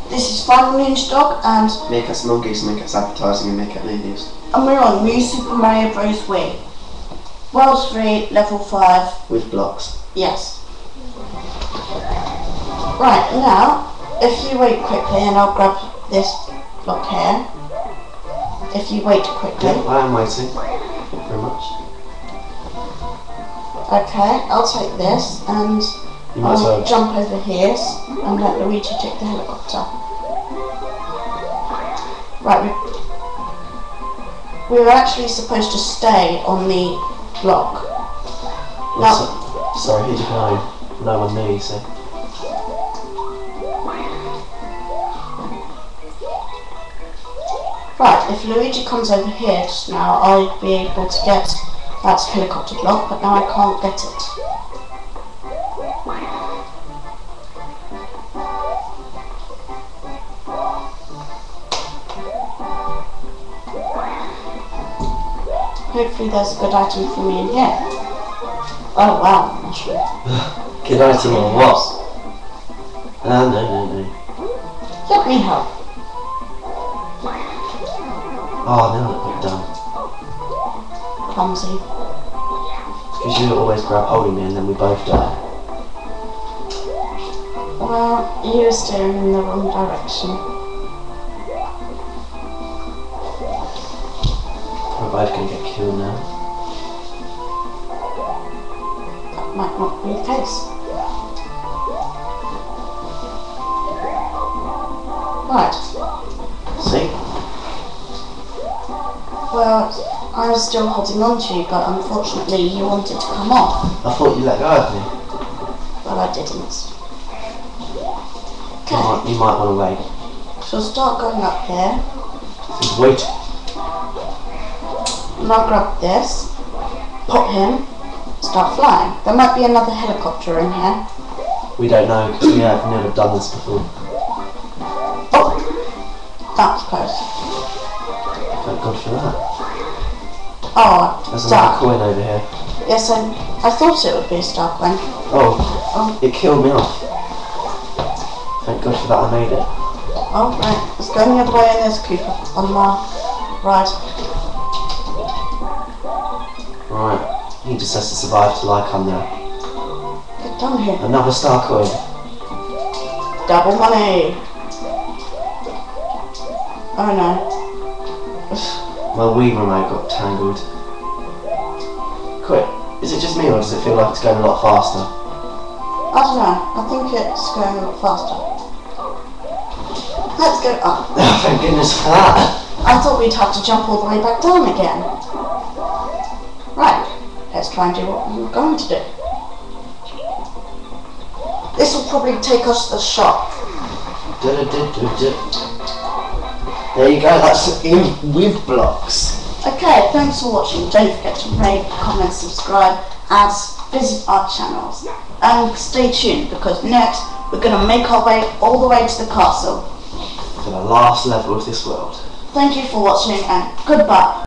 This is Final Ninja Dog and Make Us Monkeys, Make Us Advertising and Make Up Movies. And we're on New Super Mario Bros. Wii. World 3, Level 5. With blocks. Yes. Right, now, if you wait quickly, and I'll grab this block here. If you wait quickly. Yeah, I am waiting. Thank you very much. Okay, I'll take this and I'll jump over here and let Luigi take the helicopter. Right, we were actually supposed to stay on the block. Now, sorry, who do you know? No one knew, you see. Right, if Luigi comes over here just now, I'll be able to get that helicopter block, but now I can't get it. Hopefully there's a good item for me in here. Oh wow, mushroom. Good item or what? No. Let me help. Oh, now look what done. Clumsy. Because you always grab holding me and then we both die. Well, you were steering in the wrong direction. We're both going to get killed now. That might not be the case. Right. See? Well, I was still holding on to you, but unfortunately you wanted to come off. I thought you let go of me. Well, I didn't. Okay. You might want to wait. So start going up here. Just wait. And I'll grab this, pop him, start flying. There might be another helicopter in here. We don't know because we have never done this before. Oh! That was close. Thank God for that. Oh, there's another dark. coin over here. Yes, I thought it would be a star coin. Oh, it killed me off. Thank God for that, I made it. Oh, right. Let's go the other way in this Cooper on my ride. Right, he just has to survive till I come there. Get down here. Another star coin. Double money. Oh no. My Wii remote got tangled. Quick, is it just me or does it feel like it's going a lot faster? I don't know. I think it's going a lot faster. Let's go up. Oh, thank goodness for that. I thought we'd have to jump all the way back down again. Right, let's try and do what we were going to do. This will probably take us to the shop. There you go, that's in with blocks. Okay, thanks for watching. Don't forget to rate, comment, subscribe, and visit our channels. And stay tuned because next we're going to make our way all the way to the castle. For the last level of this world. Thank you for watching and goodbye.